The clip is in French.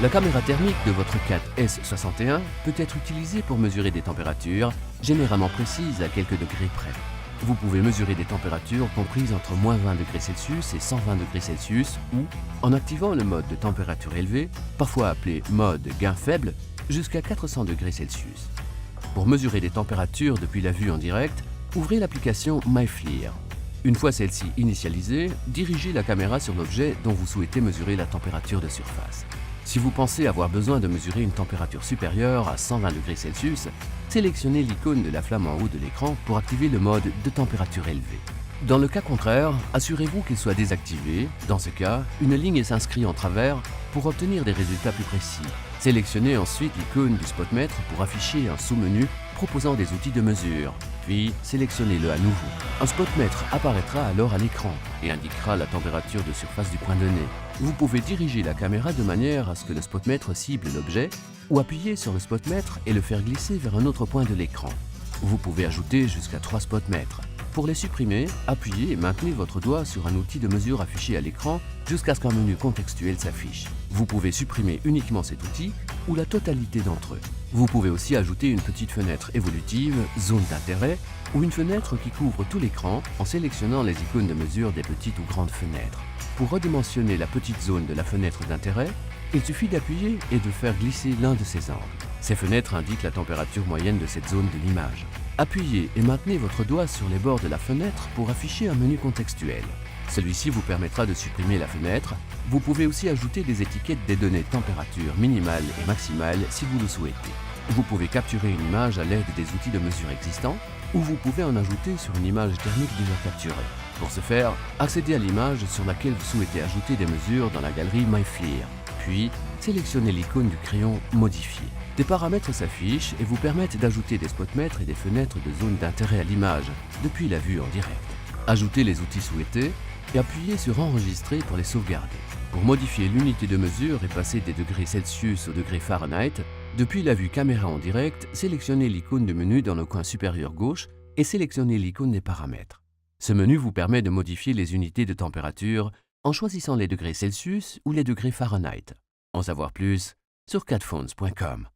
La caméra thermique de votre Cat S61 peut être utilisée pour mesurer des températures généralement précises à quelques degrés près. Vous pouvez mesurer des températures comprises entre moins 20 degrés Celsius et 120 degrés Celsius ou, en activant le mode de température élevée, parfois appelé mode gain faible, jusqu'à 400 degrés Celsius. Pour mesurer des températures depuis la vue en direct, ouvrez l'application MyFLIR. Une fois celle-ci initialisée, dirigez la caméra sur l'objet dont vous souhaitez mesurer la température de surface. Si vous pensez avoir besoin de mesurer une température supérieure à 120 degrés Celsius, sélectionnez l'icône de la flamme en haut de l'écran pour activer le mode de température élevée. Dans le cas contraire, assurez-vous qu'il soit désactivé. Dans ce cas, une ligne s'inscrit en travers pour obtenir des résultats plus précis. Sélectionnez ensuite l'icône du spotmètre pour afficher un sous-menu proposant des outils de mesure. Puis, sélectionnez-le à nouveau. Un spotmètre apparaîtra alors à l'écran et indiquera la température de surface du point donné. Vous pouvez diriger la caméra de manière à ce que le spotmètre cible l'objet ou appuyer sur le spotmètre et le faire glisser vers un autre point de l'écran. Vous pouvez ajouter jusqu'à 3 spotmètres. Pour les supprimer, appuyez et maintenez votre doigt sur un outil de mesure affiché à l'écran jusqu'à ce qu'un menu contextuel s'affiche. Vous pouvez supprimer uniquement cet outil ou la totalité d'entre eux. Vous pouvez aussi ajouter une petite fenêtre évolutive, zone d'intérêt, ou une fenêtre qui couvre tout l'écran en sélectionnant les icônes de mesure des petites ou grandes fenêtres. Pour redimensionner la petite zone de la fenêtre d'intérêt, il suffit d'appuyer et de faire glisser l'un de ces angles. Ces fenêtres indiquent la température moyenne de cette zone de l'image. Appuyez et maintenez votre doigt sur les bords de la fenêtre pour afficher un menu contextuel. Celui-ci vous permettra de supprimer la fenêtre. Vous pouvez aussi ajouter des étiquettes des données température minimale et maximale si vous le souhaitez. Vous pouvez capturer une image à l'aide des outils de mesure existants ou vous pouvez en ajouter sur une image thermique déjà capturée. Pour ce faire, accédez à l'image sur laquelle vous souhaitez ajouter des mesures dans la galerie MyFLIR. Puis, sélectionnez l'icône du crayon Modifier. Des paramètres s'affichent et vous permettent d'ajouter des spotmètres et des fenêtres de zone d'intérêt à l'image depuis la vue en direct. Ajoutez les outils souhaités et appuyez sur Enregistrer pour les sauvegarder. Pour modifier l'unité de mesure et passer des degrés Celsius au degré Fahrenheit, depuis la vue caméra en direct, sélectionnez l'icône de menu dans le coin supérieur gauche et sélectionnez l'icône des paramètres. Ce menu vous permet de modifier les unités de température en choisissant les degrés Celsius ou les degrés Fahrenheit. En savoir plus sur catphones.com.